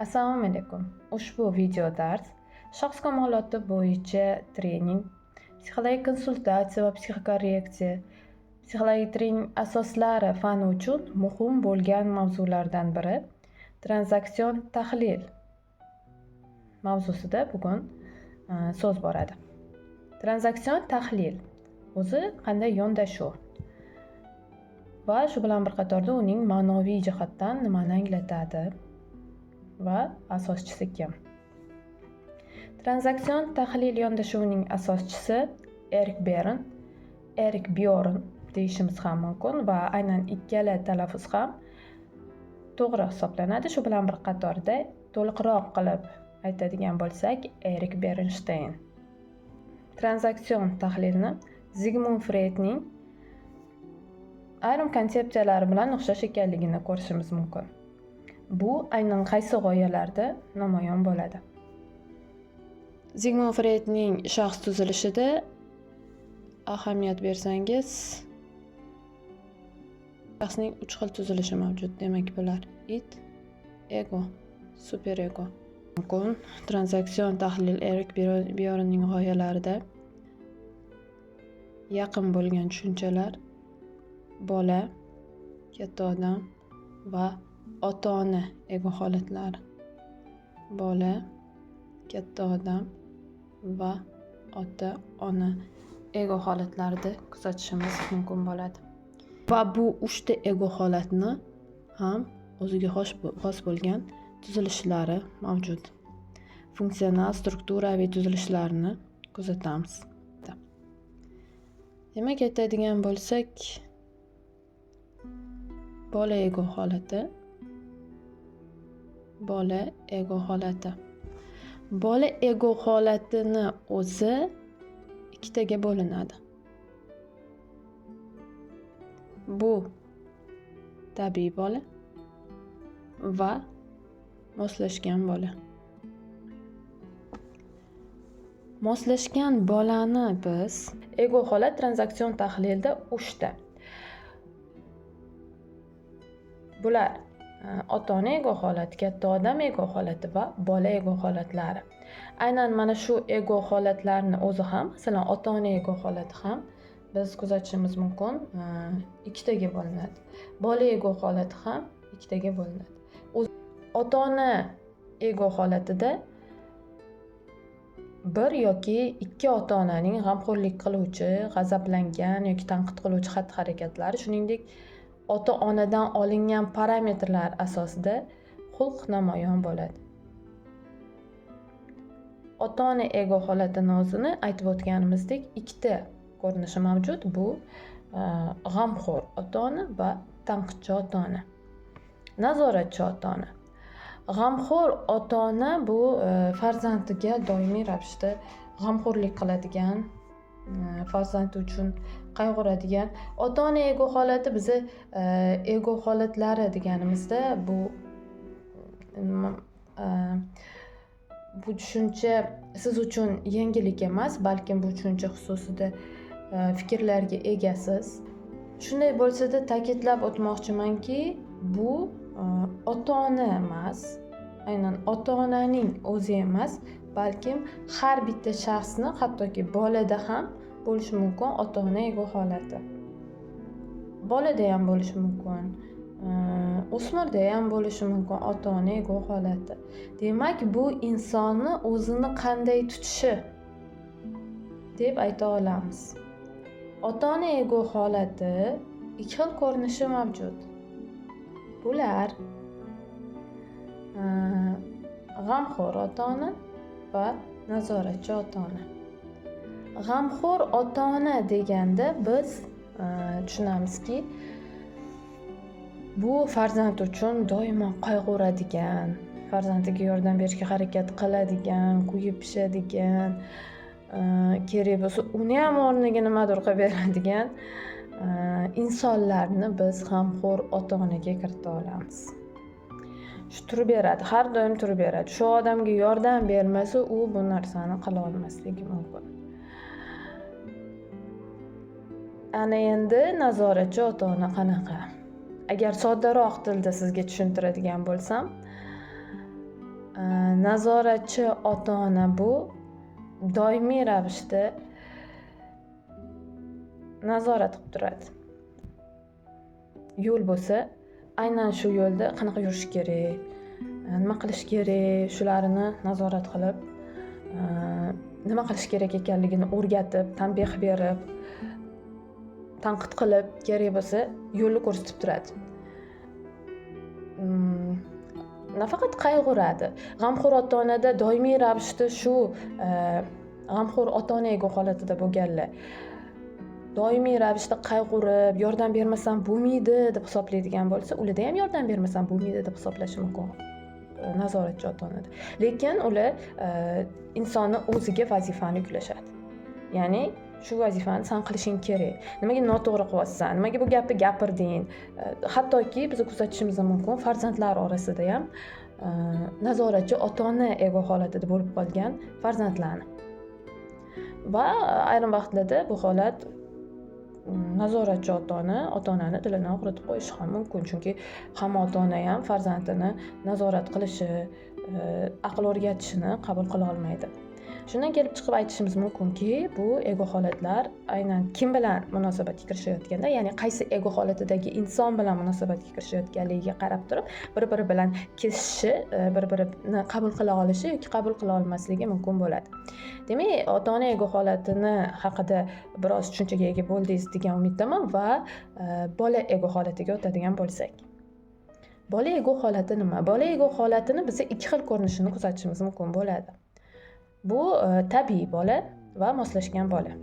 Assalomu alaykum. Ushbu video dars shaxs kamoloti bo'yicha trening, psixologik konsultatsiya va psixokorreksiya, psixologik trening asoslari fani uchun muhim bo'lgan mavzulardan biri tranzaksion tahlil mavzusida bugun so'z boradi. Tranzaksion tahlil o'zi qanday yondashuv va shu bilan bir qatorda uning ma'noviy jihatdan nimani anglatadi va asoschisi kim? Tranzaksion tahlil yondashuvining asoschisi Erik Bjorn deyishimiz ham mumkin va aynan ikkala talaffuz ham to'g'ri hisoblanadi. Shu bilan bir qatorda to'liqroq qilib aytadigan bo'lsak, Erik Bernstein. Tranzaksion tahlilni Zigmund Freydning ayrim konsepsiyalari bilan o'xshash ekanligini ko'rishimiz mumkin. Bu aynan qaysi g'oyalarda namoyon bo'ladi? Zigmund Freydning shaxs tuzilishida ahamiyat bersangiz, shaxsning 3 xil tuzilishi mavjud. Demak, bular id, ego, superego. Mumkin tranzaksion tahlil Erik Bjornning g'oyalarida yaqin bo'lgan tushunchalar bola, katta odam va ota-ona ego holatlari. Bola, katta odam va ota-ona ego holatlarida kuzatishimiz mumkin bo'ladi. Va bu 3 ta ego holatni ham o'ziga xos bo'lgan tuzilishlari mavjud. Funksional, strukturaviy tuzilishlarini kuzatamiz. Demak, aytadigan bo'lsak, bola ego holati. Bola ego holati. Bola ego holatini o'zi ikkitaga bo'linadi. Bu tabiiy bola va moslashgan bola. Moslashgan bolani biz ego holat tranzaksion tahlilda 3 ta. Bular ota-ona ego holati, katta odam ego holati va bola ego holatlari. Aynan mana shu ego holatlarni o'zi ham, masalan, ota-ona ego holati ham biz kuzatishimiz mumkin, ikkitaga bo'linadi. Bola ego holati ham ikkitaga bo'linadi. Ota-ona ego holatida bir yoki ikki ota-onaning g'amxo'rlik qiluvchi, g'azablangan yoki tanqid qiluvchi xatti-harakatlari, shuningdek ota-onadan olingan parametrlar asosida xulq namoyon bo'ladi. Ota-ona ego holatini o'zini aytib o'tganimizdek ikkita ko'rinishi mavjud. Bu g'amxo'r ota-ona va tanqidchi ota-ona. Nazoratchi ota-ona. G'amxo'r ota-ona bu farzandiga doimiy ravishda g'amxo'rlik qiladigan, farzandi uchun qayg'uradigan. Ota-ona ego holati bizi ego holatlari deganimizda bu tushuncha siz uchun yangilik emas, balkim bu tushuncha xususida fikrlarga egasiz. Shunday bo'lsa-da ta'kidlab o'tmoqchimanki, bu ota-ona emas, aynan ota-onaning o'zi emas, balkim har bitta shaxsni, hattoki bolada ham bo'lishi mumkin ota-ona ego holati. Bolada ham bo'lishi mumkin, o'smirda ham bo'lishi mumkin ota-ona ego holati. Demak, bu insonni o'zini qanday tutishi deb ayta olamiz. Ota-ona ego holati 2 xil ko'rinishi mavjud. Bular g'amxo'r ota-ona va nazoratchi ota-ona. G'amxo'r ota-ona deganda biz tushunamizki, bu farzand uchun doimo qayg'uradigan, farzandiga yordam berishga harakat qiladigan, kuyib pishadigan, kerak bo'lsa uni ham o'rniga nimadir qilib beradigan insonlarni biz g'amxo'r ota-onaga kirita olamiz. Shu turib beradi, har doim turib beradi. Shu odamga yordam bermasa, u bu narsani qila olmasligi mumkin. Ana endi nazoratchi ota-ona qanaqa? Agar soddaroq tilda sizga tushuntiradigan bo'lsam, nazoratchi ota-ona bu doimiy ravishda nazorat qilib turadi. Yo'l bo'lsa, aynan shu yo'lda qanaqa yurish kerak, nima qilish kerak, shularni nazorat qilib, nima qilish kerak ekanligini o'rgatib, tanbeh berib, tanqid qilib, kerak bo'lsa, yo'lni ko'rsatib turadi. Nafaqat qayg'uradi. G'amxo'r ota-onada doimiy ravishda shu g'amxo'r ota-ona ego holatida bo'lganlar doimiy ravishda qayg'urib, yordam bermasam bo'lmaydi deb hisoblaydigan bo'lsa, ularda ham yordam bermasam bo'lmaydi deb hisoblashi mumkin. Nazoratchi ota-onada. Lekin ular insonni o'ziga vazifani yuklashadi. Ya'ni shu vazifani sen qilishing kerak. Nimaga noto'g'ri qilyapsan? Nimaga bu gapni gapirding? Hattoki biz kuzatishimiz mumkin farzandlar orasida ham nazoratchi ota-ona ego holatida bo'lib qolgan farzandlarni. Va ayrim vaqtlarda bu holat nazoratchi ota-onani dilini og'ritib qo'yishi ham mumkin, chunki hamma ota-ona ham farzandini nazorat qilishi, aql o'rgatishini qabul qila olmaydi. Shundan kelib chiqib aytishimiz mumkinki, bu ego holatlar aynan kim bilan munosabatga kirishayotganda, ya'ni qaysi ego holatidagi inson bilan munosabatga kirishayotganligiga qarab turib, bir-biri bilan kesishishi, bir-birini qabul qila olishi yoki qabul qila olmasligi mumkin bo'ladi. Demak, ota-ona ego holatini haqida biroz tushunchaga ega bo'ldingiz degan umiddaman va bola ego holatiga o'tadigan bo'lsak. Bola ego holati nima? Bola ego holatini biz ikki xil ko'rinishini kuzatishimiz mumkin bo'ladi. Bu tabiiy bola va moslashgan bola.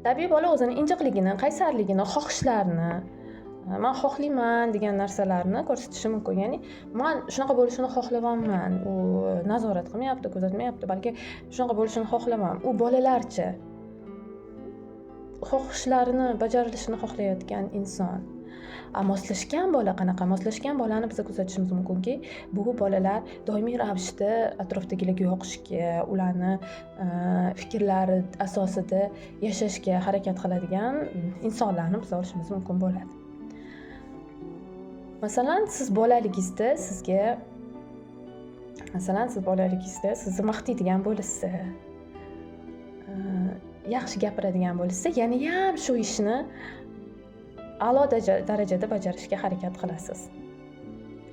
Tabiiy bola o'zining injiqligini, qaysarligini, xohishlarini, men xohlayman degan narsalarni ko'rsatishi mumkin. Ya'ni men shunaqa bo'lishini xohlamayman. U nazorat qilmayapti, kuzatmayapti, balki shunaqa bo'lishini xohlamayman. U bolalarcha xohishlarini bajarilishini xohlayotgan inson. Moslashgan bola qanaqa? Moslashgan bolani biz kuzatishimiz mumkinki, bu bolalar doimiy ravishda atrofdagilarga yoqishga, ularni fikrlari asosida yashashga harakat qiladigan insonlarni biz olishimiz mumkin bo'ladi. Masalan, siz bolaligingizda sizni maqtaydigan bo'lsa, yaxshi gapiradigan bo'lsa, yana ham shu ishni a'lo darajada bajarishga harakat qilasiz.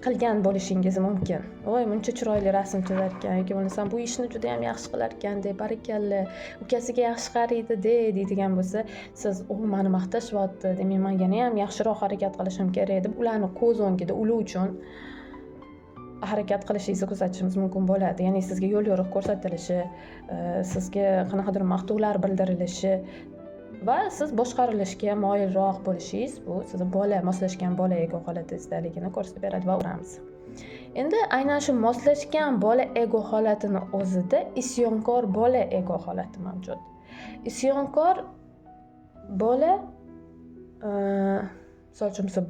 Qilgan bo'lishingiz mumkin. Voy, buncha chiroyli rasm chizar ekan yoki bo'lmasam bu ishni juda ham yaxshi qilar ekan deb, barakalla, ukasiga yaxshi qaraydi deydigan bo'lsa, siz meni maqtashyapti, demak men yana ham yaxshiroq harakat qilishim kerak deb ularni ko'z o'ngida ular uchun harakat qilishingizni kuzatishimiz mumkin bo'ladi. Ya'ni sizga yo'l yo'riq ko'rsatilishi, sizga qanaqadir maqtovlar bildirilishi va siz boshqarilishga moyilroq bo'lishingiz bu sizni moslashgan bola ego holatingizdaligini ko'rsatib beradi va o'ramiz. Endi aynan shu moslashgan bola ego holatini o'zida isyonkor bola ego holati mavjud. Isyonkor bola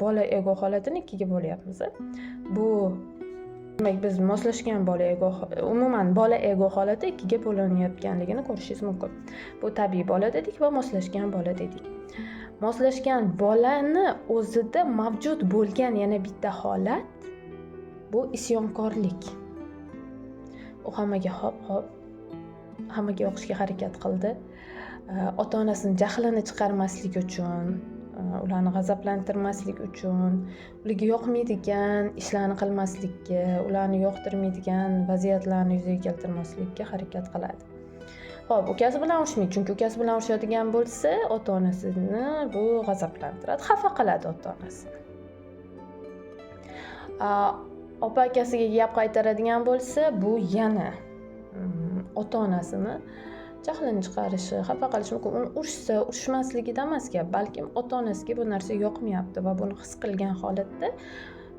bola ego holatini ikkiga bo'lyapmiz. Bu demak, biz moslashgan umuman bola ego holati ikkiga bo'linayotganligini ko'rishingiz mumkin. Bu tabiiy bola dedik va moslashgan bola dedik. Moslashgan bolani o'zida mavjud bo'lgan yana bitta holat bu isyonkorlik. U hammaga yoqishga harakat qildi. Ota-onasini jahlini chiqarmaslik uchun, ularni g'azablantirmaslik uchun, ularga yoqmaydigan ishlarni qilmaslikka, ularni yoqtirmaydigan vaziyatlarni yuzaga keltirmaslikka harakat qiladi. Xo'p, ukasi bilan urushmaydi, chunki ukasi bilan urushadigan bo'lsa, ota-onasini bu g'azablantiradi, xafa qiladi ota-onasini. Opa-akasiga gap qaytaradigan bo'lsa, bu yana ota-onasini jahlini chiqarishi, xafa qilishi mumkin. Uni urishsa, urishmasligidan emas gap, balkim ota-onasiga bu narsa yoqmayapti va buni his qilgan holatda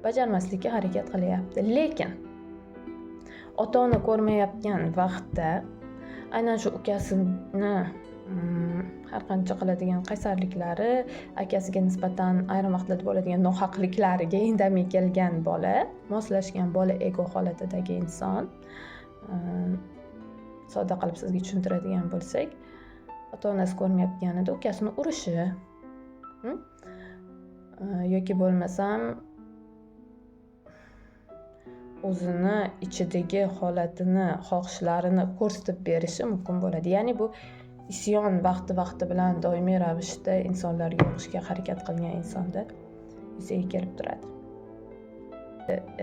bajarmaslikka harakat qilyapti. Lekin ota-ona ko'rmayotgan vaqtda aynan shu ukasini har qancha qiladigan qaysarliklari, akasiga nisbatan ayrim vaqtlarda bo'ladigan nohaqliklariga indamay kelgan bola, moslashgan bola ego holatidagi inson, sodda qilib sizga tushuntiradigan bo'lsak, ota-onasi ko'rmayotganida ukasini urishi yoki bo'lmasam o'zini ichidagi holatini, xohishlarini ko'rsatib berishi mumkin bo'ladi. Ya'ni bu isyon vaqti bilan doimiy ravishda insonlarga yoqishga harakat qilgan insonda yuzaga kelib turadi.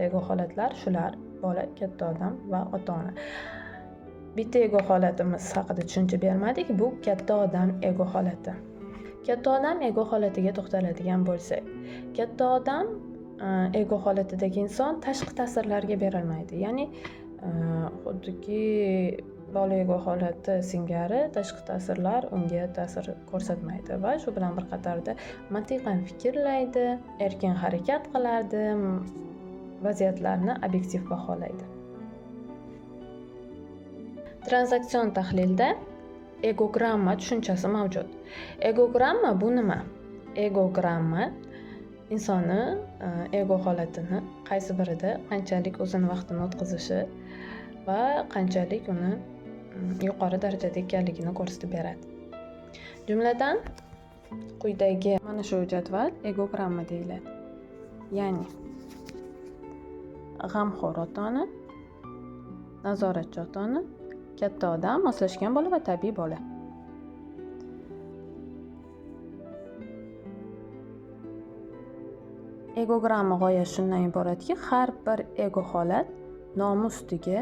Ego holatlar shular: bola, katta odam va ota-ona. Bitta ego holatimiz haqida tushuncha bermadik. Bu katta odam ego holati. Katta odam ego holatiga to'xtaladigan bo'lsak, katta odam ego holatidagi inson tashqi ta'sirlarga berilmaydi. Ya'ni xuddiki bola ego holati singari tashqi ta'sirlar unga ta'sir ko'rsatmaydi va shu bilan bir qatorda mantiqan fikrlaydi, erkin harakat qiladi, vaziyatlarni obyektiv baholaydi. Tranzaksion tahlilda egogramma tushunchasi mavjud. Egogramma bu nima? Egogramma insonni ego holatini qaysi birida qanchalik o'zini vaqtini o'tkazishi va qanchalik uni yuqori darajada ekanligini ko'rsatib beradi. Jumladan, quyidagi mana shu jadval egogramma deyiladi. Ya'ni g'amxo'r ota-ona, nazoratchi ota-ona, katta odam, moslashgan bola va tabiiy bola. Egogramma g'oyasi shundan iboratki, har bir ego holat nomi ustiga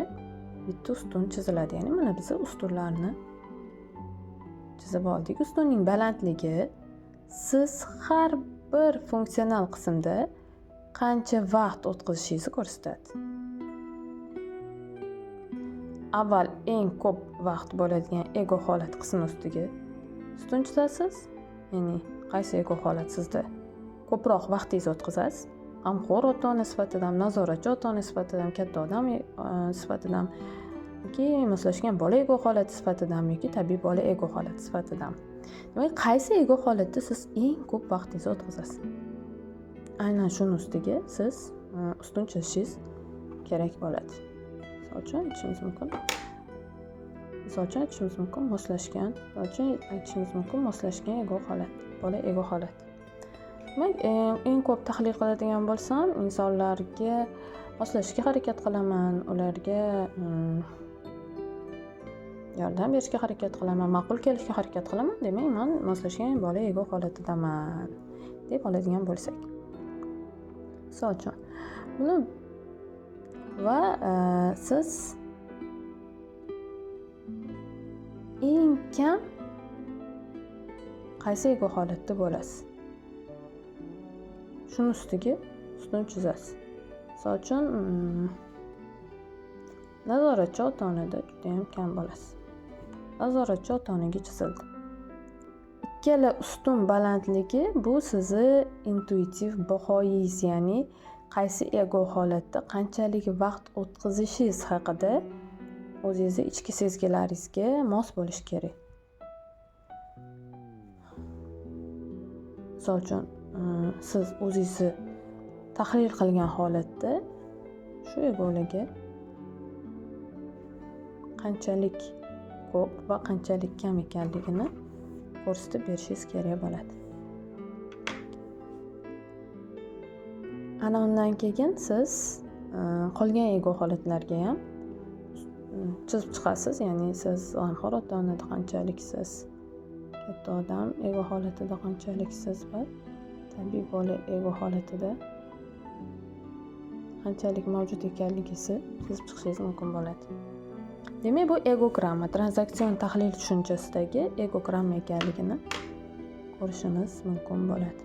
bitta ustun chiziladi. Ya'ni mana biz ustunlarni chizib oldik. Ustunning balandligi siz har bir funksional qismda qancha vaqt o'tkazishingizni ko'rsatadi. Avval eng ko'p vaqt bo'ladigan ego holat qismi ustiga ustun chizasiz. Ya'ni qaysi ego holat sizda ko'proq vaqtingizni o'tkazasiz? G'amxo'r ota-ona sifatida, nazoratchi ota-ona sifatida, katta odam sifatida, yoki moslashgan bola ego holati sifatida, yoki tabiiy bola ego holati sifatida. Demak, qaysi ego holatda siz eng ko'p vaqtingizni o'tkazasiz? Aynan shuni ustiga siz ustun chizishingiz kerak bo'ladi. Misol uchun aytishimiz mumkin moslashgan ego holat, bola ego holat. Demak, eng ko'p tahlil qiladigan bo'lsam, insonlarga moslashga harakat qilaman, ularga yordam berishga harakat qilaman, ma'qul kelishga harakat qilaman. Demak, men moslashgan bola ego holatidaman deb oladigan bo'lsak. Misol uchun, buni va siz eng kam qaysi ego holatda bo'lasiz? Shuni ustiga ustun chizasiz. Misol uchun, nazoratchi ota-onada juda ham kam bo'lasiz. Nazoratchi ota-onaga chizildi. Ikkala ustun balandligi bu sizni intuitiv bahoyingiz, ya'ni qaysi ego holatda qanchalik vaqt o'tkazishingiz haqida o'zingizni ichki sezgilaringizga mos bo'lish kerak. Misol uchun, siz o'zingizni tahlil qilgan holatda shu egolarga qanchalik ko'p va qanchalik kam ekanligini ko'rsatib berishingiz kerak bo'ladi. Ana undan keyin siz qolgan ego holatlarga ham chizib chiqasiz. Ya'ni siz g'amxo'r ota-onada qanchaliksiz, katta odam ego holatida qanchaliksiz va tabiiy bola ego holatida qanchalik mavjud ekanligingizni chizib chiqishingiz mumkin bo'ladi. Demak, bu egogramma, tranzaksion tahlil tushunchasidagi egogramma ekanligini ko'rishimiz mumkin bo'ladi.